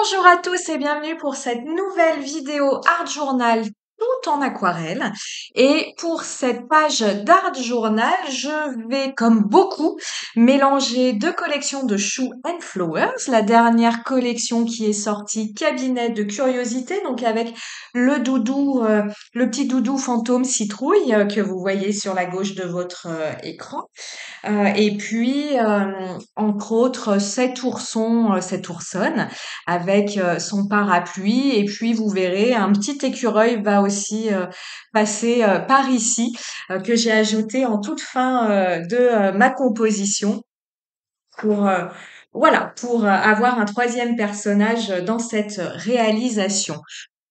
Bonjour à tous et bienvenue pour cette nouvelle vidéo Art Journal tout en aquarelle. Et pour cette page d'Art Journal, je vais, comme beaucoup, mélanger deux collections de Shoe and Flowers. La dernière collection qui est sortie, Cabinet de curiosité, donc avec le doudou, le petit doudou fantôme citrouille que vous voyez sur la gauche de votre écran. Et puis, entre autres, cette oursonne avec son parapluie. Et puis, vous verrez, un petit écureuil va aussi passer par ici, que j'ai ajouté en toute fin de ma composition pour, voilà, pour avoir un troisième personnage dans cette réalisation.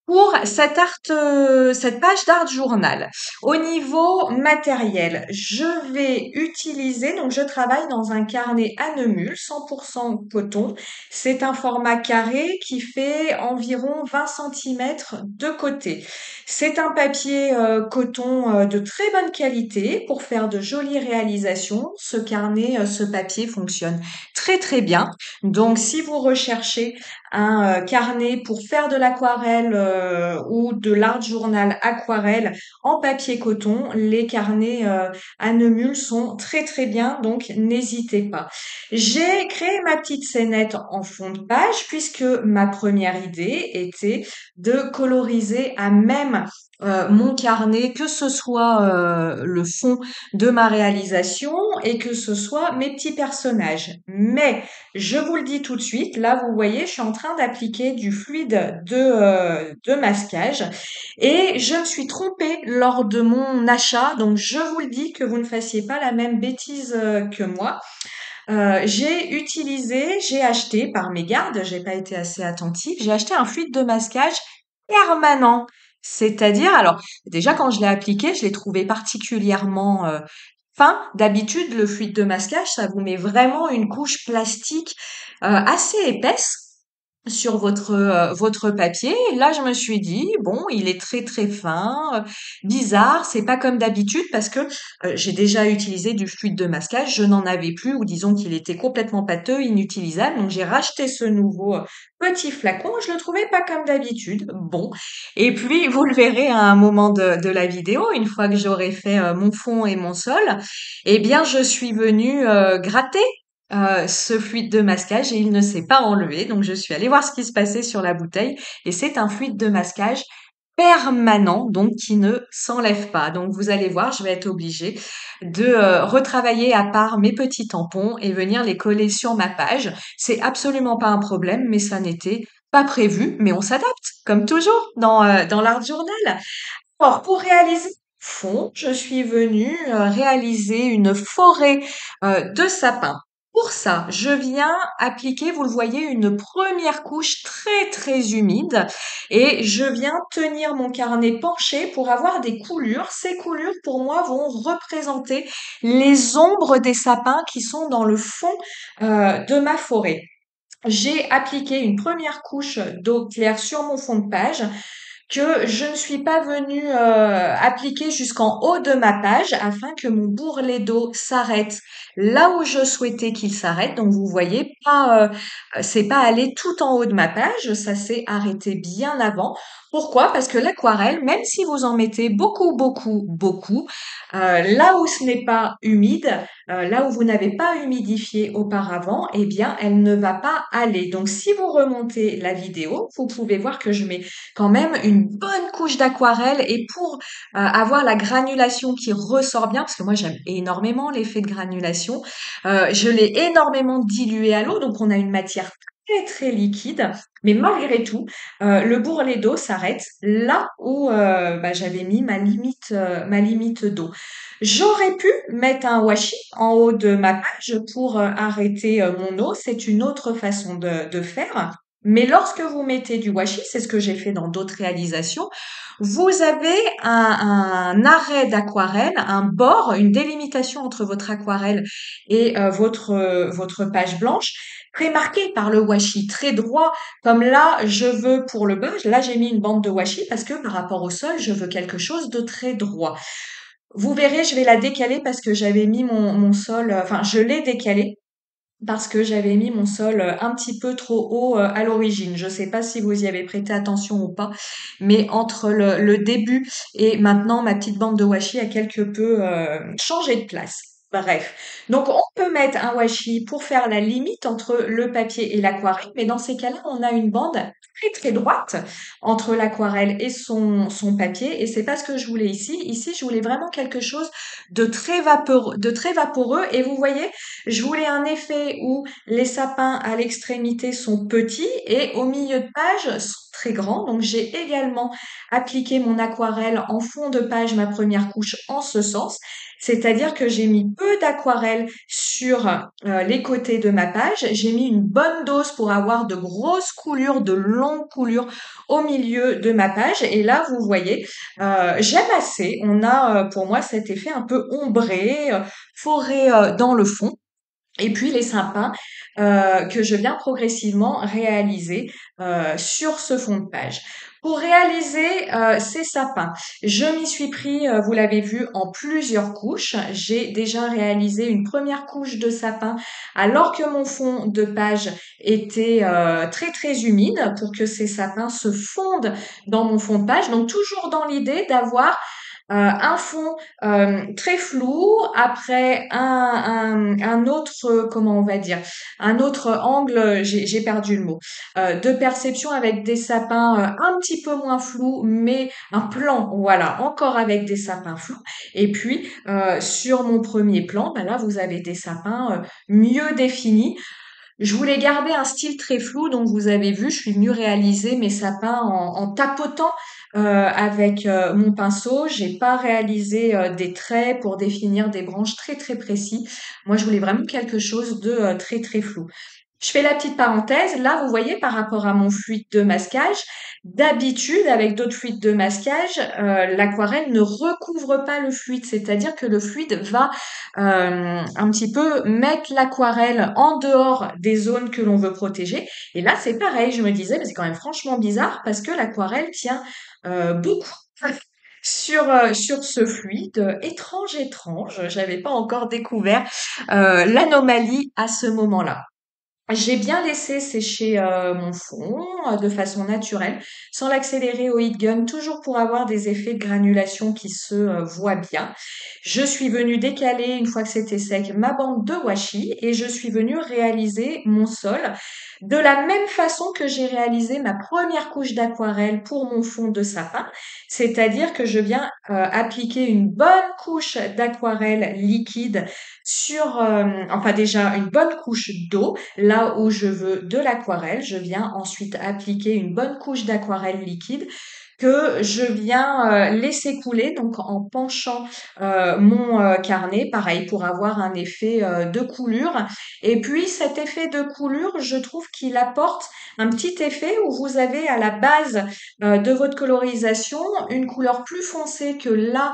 Pour cette page d'art journal, au niveau matériel, je vais utiliser, donc je travaille dans un carnet à Neumul, 100% coton. C'est un format carré qui fait environ 20 centimètres de côté. C'est un papier coton de très bonne qualité pour faire de jolies réalisations. Ce carnet, ce papier fonctionne très très bien. Donc si vous recherchez un carnet pour faire de l'aquarelle ou de l'art journal aquarelle en papier coton. Les carnets à Neumul sont très très bien, donc n'hésitez pas. J'ai créé ma petite scénette en fond de page puisque ma première idée était de coloriser à même mon carnet, que ce soit le fond de ma réalisation et que ce soit mes petits personnages. Mais je vous le dis tout de suite, là vous voyez, je suis en train d'appliquer du fluide de masquage et je me suis trompée lors de mon achat, donc je vous le dis que vous ne fassiez pas la même bêtise que moi. J'ai acheté par mégarde, j'ai pas été assez attentive, j'ai acheté un fluide de masquage permanent. C'est-à-dire, alors déjà quand je l'ai appliqué, je l'ai trouvé particulièrement fin. D'habitude, le fluide de masquage, ça vous met vraiment une couche plastique assez épaisse sur votre papier. Et là, je me suis dit, bon, il est très très fin, bizarre, c'est pas comme d'habitude parce que j'ai déjà utilisé du fluide de masquage, je n'en avais plus, ou disons qu'il était complètement pâteux, inutilisable. Donc j'ai racheté ce nouveau petit flacon, je le trouvais pas comme d'habitude. Bon, et puis vous le verrez à un moment de la vidéo, une fois que j'aurai fait mon fond et mon sol, eh bien je suis venue gratter ce fluide de masquage et il ne s'est pas enlevé. Donc je suis allée voir ce qui se passait sur la bouteille et c'est un fluide de masquage permanent, donc qui ne s'enlève pas. Donc vous allez voir, je vais être obligée de retravailler à part mes petits tampons et venir les coller sur ma page. C'est absolument pas un problème, mais ça n'était pas prévu, mais on s'adapte, comme toujours dans l'art journal. Alors, pour réaliser le fond, je suis venue réaliser une forêt de sapins. Pour ça, je viens appliquer, vous le voyez, une première couche très très humide et je viens tenir mon carnet penché pour avoir des coulures. Ces coulures, pour moi, vont représenter les ombres des sapins qui sont dans le fond de ma forêt. J'ai appliqué une première couche d'eau claire sur mon fond de page que je ne suis pas venue appliquer jusqu'en haut de ma page afin que mon bourrelet d'eau s'arrête là où je souhaitais qu'il s'arrête. Donc vous voyez, c'est pas allé tout en haut de ma page, ça s'est arrêté bien avant. Pourquoi? Parce que l'aquarelle, même si vous en mettez beaucoup, beaucoup, beaucoup, là où ce n'est pas humide, là où vous n'avez pas humidifié auparavant, eh bien, elle ne va pas aller. Donc, si vous remontez la vidéo, vous pouvez voir que je mets quand même une bonne couche d'aquarelle et pour avoir la granulation qui ressort bien, parce que moi j'aime énormément l'effet de granulation, je l'ai énormément dilué à l'eau, donc on a une matière très très liquide, mais malgré tout, le bourrelet d'eau s'arrête là où j'avais mis ma limite d'eau. J'aurais pu mettre un washi en haut de ma page pour arrêter mon eau, c'est une autre façon de faire. Mais lorsque vous mettez du washi, c'est ce que j'ai fait dans d'autres réalisations, vous avez un arrêt d'aquarelle, un bord, une délimitation entre votre aquarelle et votre page blanche, très marqué par le washi, très droit. Comme là, je veux pour le bas, là j'ai mis une bande de washi parce que par rapport au sol, je veux quelque chose de très droit. Vous verrez, je vais la décaler parce que j'avais mis mon sol, enfin je l'ai décalé parce que j'avais mis mon sol un petit peu trop haut à l'origine. Je ne sais pas si vous y avez prêté attention ou pas, mais entre le début et maintenant, ma petite bande de washi a quelque peu changé de place. Bref. Donc, on peut mettre un washi pour faire la limite entre le papier et l'aquarelle, mais dans ces cas-là, on a une bande très très droite entre l'aquarelle et son papier, et c'est pas ce que je voulais ici. Ici, je voulais vraiment quelque chose de très vaporeux, et vous voyez, je voulais un effet où les sapins à l'extrémité sont petits et au milieu de page sont très grands. Donc j'ai également appliqué mon aquarelle en fond de page, ma première couche, en ce sens. C'est-à-dire que j'ai mis peu d'aquarelle sur les côtés de ma page. J'ai mis une bonne dose pour avoir de grosses coulures, de longues coulures au milieu de ma page. Et là, vous voyez, j'aime assez. On a pour moi cet effet un peu ombré, forêt dans le fond. Et puis les sapins que je viens progressivement réaliser sur ce fond de page. Pour réaliser ces sapins, je m'y suis pris, vous l'avez vu, en plusieurs couches. J'ai déjà réalisé une première couche de sapin alors que mon fond de page était très très humide pour que ces sapins se fondent dans mon fond de page. Donc toujours dans l'idée d'avoir un fond très flou, après un autre, comment on va dire, un autre angle, j'ai perdu le mot, de perception avec des sapins un petit peu moins flous, mais un plan, voilà, encore avec des sapins flous. Et puis, sur mon premier plan, bah là, vous avez des sapins mieux définis. Je voulais garder un style très flou, donc vous avez vu, je suis venue réaliser mes sapins en tapotant avec mon pinceau. J'ai pas réalisé des traits pour définir des branches très très précis. Moi, je voulais vraiment quelque chose de très très flou. Je fais la petite parenthèse. Là, vous voyez, par rapport à mon fluide de masquage, d'habitude, avec d'autres fluides de masquage, l'aquarelle ne recouvre pas le fluide, c'est-à-dire que le fluide va un petit peu mettre l'aquarelle en dehors des zones que l'on veut protéger. Et là, c'est pareil. Je me disais, mais c'est quand même franchement bizarre parce que l'aquarelle tient beaucoup sur ce fluide étrange. J'avais pas encore découvert l'anomalie à ce moment-là. J'ai bien laissé sécher mon fond de façon naturelle, sans l'accélérer au heat gun, toujours pour avoir des effets de granulation qui se voient bien. Je suis venue décaler, une fois que c'était sec, ma bande de washi et je suis venue réaliser mon sol de la même façon que j'ai réalisé ma première couche d'aquarelle pour mon fond de sapin, c'est-à-dire que je viens appliquer une bonne couche d'aquarelle liquide sur, enfin déjà une bonne couche d'eau là où je veux de l'aquarelle. Je viens ensuite appliquer une bonne couche d'aquarelle liquide que je viens laisser couler, donc en penchant mon carnet, pareil, pour avoir un effet de coulure. Et puis cet effet de coulure, je trouve qu'il apporte un petit effet où vous avez à la base de votre colorisation une couleur plus foncée que là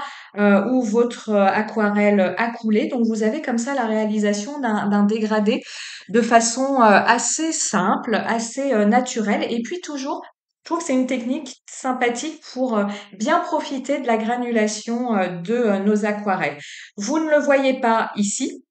où votre aquarelle a coulé. Donc vous avez comme ça la réalisation d'un dégradé de façon assez simple, assez naturelle. Et puis toujours, je trouve que c'est une technique sympathique pour bien profiter de la granulation de nos aquarelles. Vous ne le voyez pas ici.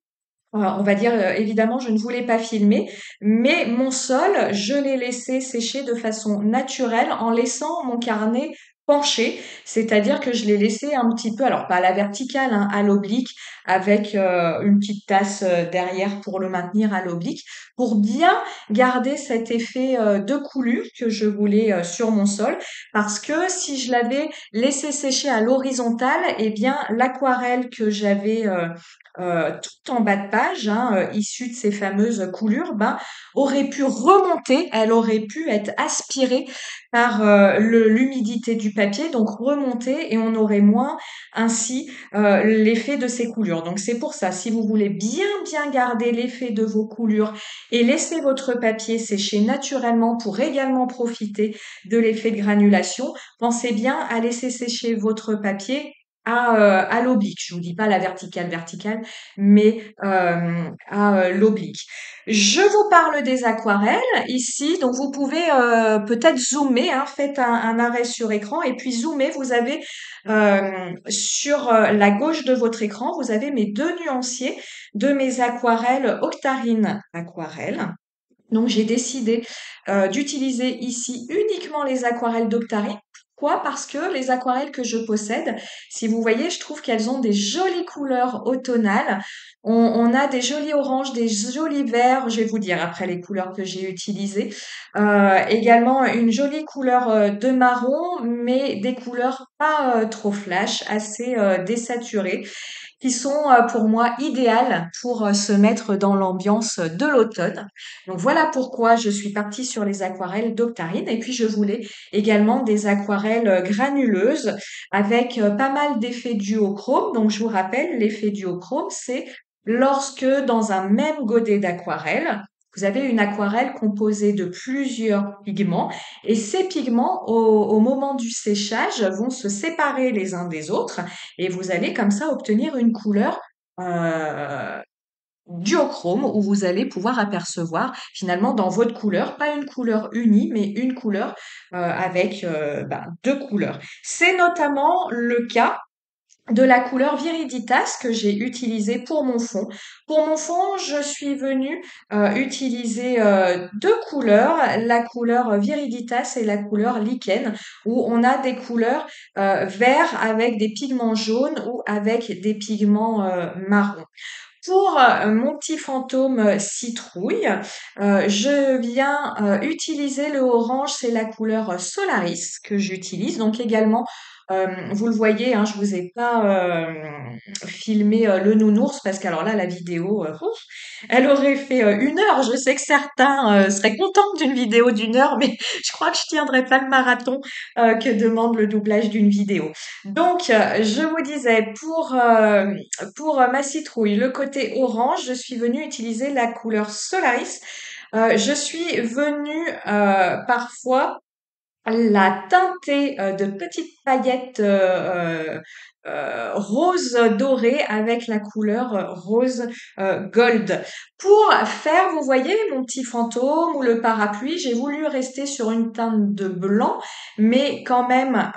On va dire, évidemment, je ne voulais pas filmer, mais mon sol, je l'ai laissé sécher de façon naturelle en laissant mon carnet penché, c'est-à-dire que je l'ai laissé un petit peu, alors pas à la verticale, hein, à l'oblique, avec une petite tasse derrière pour le maintenir à l'oblique, pour bien garder cet effet de coulure que je voulais sur mon sol, parce que si je l'avais laissé sécher à l'horizontale, eh bien l'aquarelle que j'avais tout en bas de page, hein, issue de ces fameuses coulures, ben, aurait pu remonter, elle aurait pu être aspirée par l'humidité du papier, donc remonter et on aurait moins ainsi l'effet de ces coulures. Donc c'est pour ça, si vous voulez bien bien garder l'effet de vos coulures et laisser votre papier sécher naturellement pour également profiter de l'effet de granulation, pensez bien à laisser sécher votre papier à l'oblique. Je vous dis pas la verticale, mais à l'oblique. Je vous parle des aquarelles ici, donc vous pouvez peut-être zoomer, hein, faites un arrêt sur écran et puis zoomer. Vous avez sur la gauche de votre écran, vous avez mes deux nuanciers de mes aquarelles Octarine Aquarelle. Donc j'ai décidé d'utiliser ici uniquement les aquarelles d'Octarine. Pourquoi? Parce que les aquarelles que je possède, si vous voyez, je trouve qu'elles ont des jolies couleurs automnales. On a des jolis oranges, des jolis verts. Je vais vous dire après les couleurs que j'ai utilisées. Également une jolie couleur de marron, mais des couleurs pas trop flash, assez désaturées qui sont pour moi idéales pour se mettre dans l'ambiance de l'automne. Donc voilà pourquoi je suis partie sur les aquarelles d'Octarine. Et puis je voulais également des aquarelles granuleuses avec pas mal d'effets duochrome. Donc je vous rappelle, l'effet duochrome, c'est lorsque dans un même godet d'aquarelle, vous avez une aquarelle composée de plusieurs pigments et ces pigments, au moment du séchage, vont se séparer les uns des autres et vous allez comme ça obtenir une couleur euh, duochrome où vous allez pouvoir apercevoir finalement dans votre couleur, pas une couleur unie, mais une couleur avec deux couleurs. C'est notamment le cas de la couleur Viriditas que j'ai utilisée pour mon fond. Pour mon fond, je suis venue utiliser deux couleurs, la couleur Viriditas et la couleur Lichen, où on a des couleurs verts avec des pigments jaunes ou avec des pigments marrons. Pour mon petit fantôme citrouille, je viens utiliser le orange, c'est la couleur Solaris que j'utilise. Donc également, vous le voyez, hein, je vous ai pas filmé le nounours parce qu'alors là, la vidéo, ouf, elle aurait fait 1 heure. Je sais que certains seraient contents d'une vidéo d'1 heure, mais je crois que je tiendrai pas le marathon que demande le doublage d'une vidéo. Donc, je vous disais, pour ma citrouille, le côté orange, je suis venue utiliser la couleur Solaris. Je suis venue parfois la teinter de petites paillettes rose doré avec la couleur rose gold. Pour faire, vous voyez, mon petit fantôme ou le parapluie, j'ai voulu rester sur une teinte de blanc, mais quand même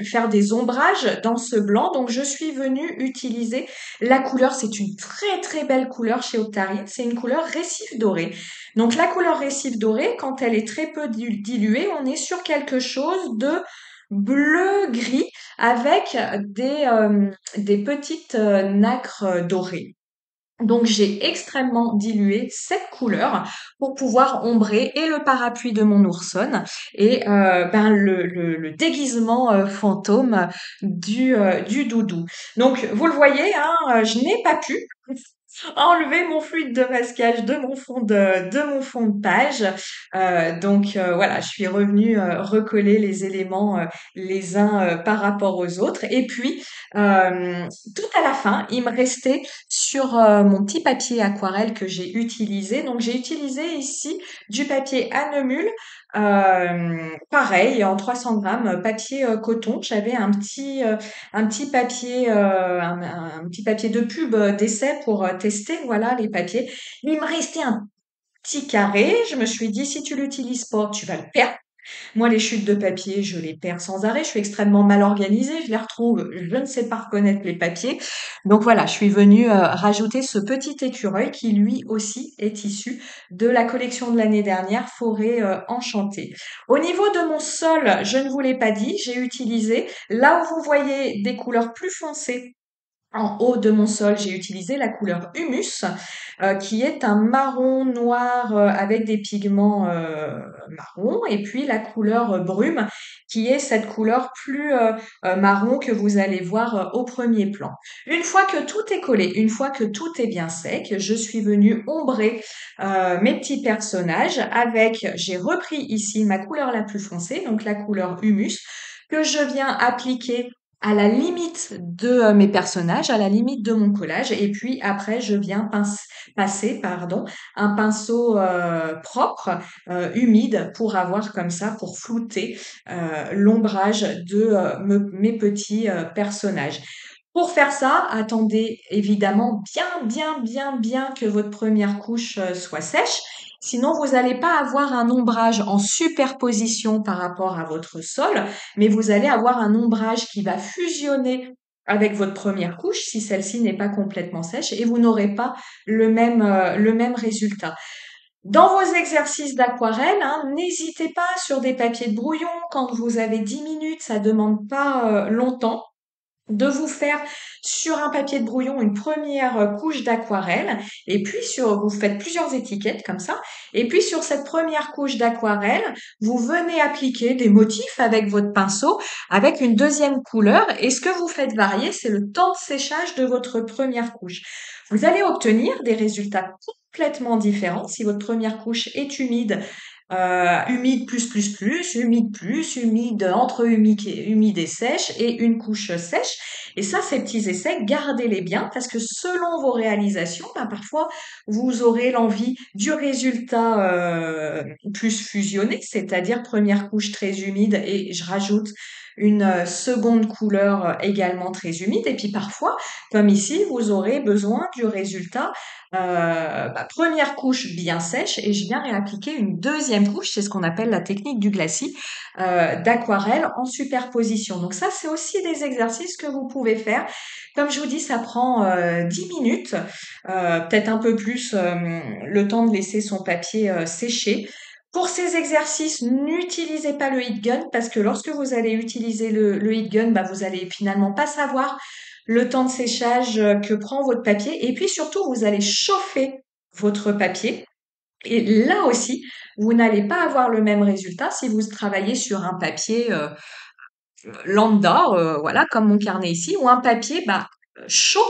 faire des ombrages dans ce blanc. Donc, je suis venue utiliser la couleur. C'est une très très belle couleur chez Octarine. C'est une couleur récif doré. Donc, la couleur récif doré, quand elle est très peu diluée, on est sur quelque chose de bleu-gris avec des petites nacres dorées. Donc j'ai extrêmement dilué cette couleur pour pouvoir ombrer et le parapluie de mon oursonne et le déguisement fantôme du doudou. Donc vous le voyez, hein, je n'ai pas pu enlever mon fluide de masquage de mon fond de page. Voilà, je suis revenue recoller les éléments les uns par rapport aux autres. Et puis, tout à la fin, il me restait sur mon petit papier aquarelle que j'ai utilisé. Donc, j'ai utilisé ici du papier Annemule. Pareil, en 300 grammes, papier coton. J'avais un petit papier, un petit papier de pub d'essai pour tester, voilà, les papiers. Il me restait un petit carré. Je me suis dit, si tu l'utilises pas, tu vas le perdre. Moi, les chutes de papier, je les perds sans arrêt. Je suis extrêmement mal organisée. Je les retrouve, je ne sais pas reconnaître les papiers. Donc voilà, je suis venue rajouter ce petit écureuil qui lui aussi est issu de la collection de l'année dernière, Forêt enchantée. Au niveau de mon sol, je ne vous l'ai pas dit, j'ai utilisé, là où vous voyez des couleurs plus foncées, en haut de mon sol, j'ai utilisé la couleur humus, qui est un marron noir avec des pigments marron, et puis la couleur brume, qui est cette couleur plus marron que vous allez voir au premier plan. Une fois que tout est collé, une fois que tout est bien sec, je suis venue ombrer mes petits personnages avec, j'ai repris ici ma couleur la plus foncée, donc la couleur humus, que je viens appliquer à la limite de mes personnages, à la limite de mon collage. Et puis après, je viens passer, pardon, un pinceau propre, humide, pour avoir comme ça, pour flouter l'ombrage de mes petits personnages. Pour faire ça, attendez évidemment bien que votre première couche soit sèche. Sinon, vous n'allez pas avoir un ombrage en superposition par rapport à votre sol, mais vous allez avoir un ombrage qui va fusionner avec votre première couche si celle-ci n'est pas complètement sèche et vous n'aurez pas le même résultat. Dans vos exercices d'aquarelle, hein, n'hésitez pas sur des papiers de brouillon quand vous avez 10 minutes, ça demande pas longtemps de vous faire sur un papier de brouillon une première couche d'aquarelle et puis vous faites plusieurs étiquettes comme ça et puis sur cette première couche d'aquarelle, vous venez appliquer des motifs avec votre pinceau avec une deuxième couleur et ce que vous faites varier, c'est le temps de séchage de votre première couche. Vous allez obtenir des résultats complètement différents si votre première couche est humide, humide humide entre humide et sèche et une couche sèche. Et ça, ces petits essais, gardez-les bien parce que selon vos réalisations, ben, parfois vous aurez l'envie du résultat plus fusionné, c'est-à-dire première couche très humide et je rajoute une seconde couleur également très humide. Et puis parfois, comme ici, vous aurez besoin du résultat première couche bien sèche et je viens réappliquer une deuxième couche, c'est ce qu'on appelle la technique du glacis, d'aquarelle en superposition. Donc ça, c'est aussi des exercices que vous pouvez faire. Comme je vous dis, ça prend 10 minutes, peut-être un peu plus, le temps de laisser son papier sécher. Pour ces exercices, n'utilisez pas le heat gun parce que lorsque vous allez utiliser le heat gun, bah, vous allez finalement pas savoir le temps de séchage que prend votre papier et puis surtout, vous allez chauffer votre papier. Et là aussi, vous n'allez pas avoir le même résultat si vous travaillez sur un papier lambda, voilà, comme mon carnet ici, ou un papier chaud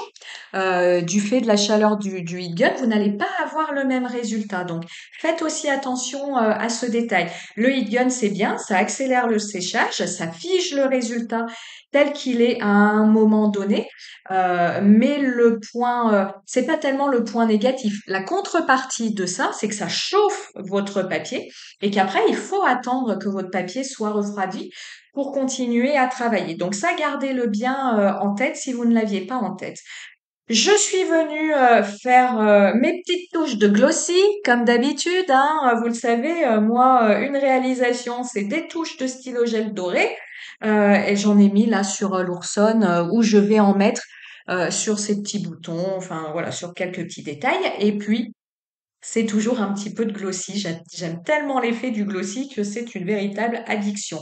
du fait de la chaleur du heat gun, vous n'allez pas avoir le même résultat. Donc, faites aussi attention à ce détail. Le heat gun, c'est bien, ça accélère le séchage, ça fige le résultat tel qu'il est à un moment donné, mais c'est pas tellement le point négatif. La contrepartie de ça, c'est que ça chauffe votre papier et qu'après, il faut attendre que votre papier soit refroidi pour continuer à travailler. Donc ça, gardez-le bien en tête si vous ne l'aviez pas en tête. Je suis venue faire mes petites touches de glossy, comme d'habitude. Hein, vous le savez, moi, une réalisation, c'est des touches de stylo gel doré. Et j'en ai mis là sur l'Ourson, où je vais en mettre sur ces petits boutons, enfin voilà, sur quelques petits détails. Et puis, c'est toujours un petit peu de glossy. J'aime tellement l'effet du glossy que c'est une véritable addiction.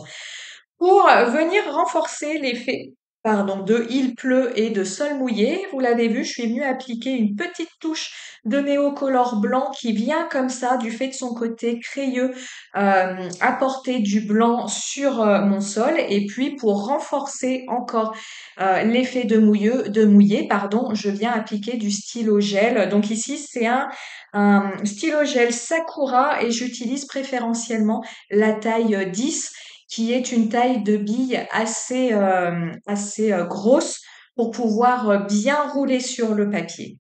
Pour venir renforcer l'effet, pardon, de il pleut et de sol mouillé, vous l'avez vu, je suis venue appliquer une petite touche de néocolor blanc qui vient comme ça, du fait de son côté crayeux, apporter du blanc sur mon sol. Et puis pour renforcer encore l'effet de mouillé, pardon, je viens appliquer du stylo gel. Donc ici, c'est un stylo gel Sakura et j'utilise préférentiellement la taille 10 qui est une taille de bille assez grosse pour pouvoir bien rouler sur le papier.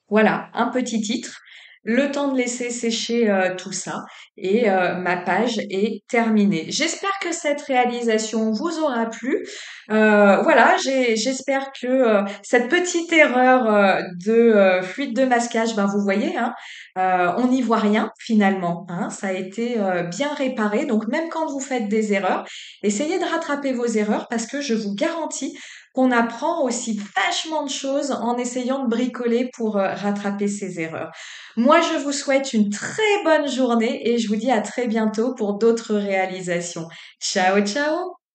Voilà, un petit titre. Le temps de laisser sécher tout ça et ma page est terminée. J'espère que cette réalisation vous aura plu. Voilà, j'espère que cette petite erreur de fuite de masquage, ben vous voyez, hein, on n'y voit rien finalement. Hein, ça a été bien réparé. Donc même quand vous faites des erreurs, essayez de rattraper vos erreurs parce que je vous garantis qu'on apprend aussi vachement de choses en essayant de bricoler pour rattraper ses erreurs. Moi, je vous souhaite une très bonne journée et je vous dis à très bientôt pour d'autres réalisations. Ciao, ciao!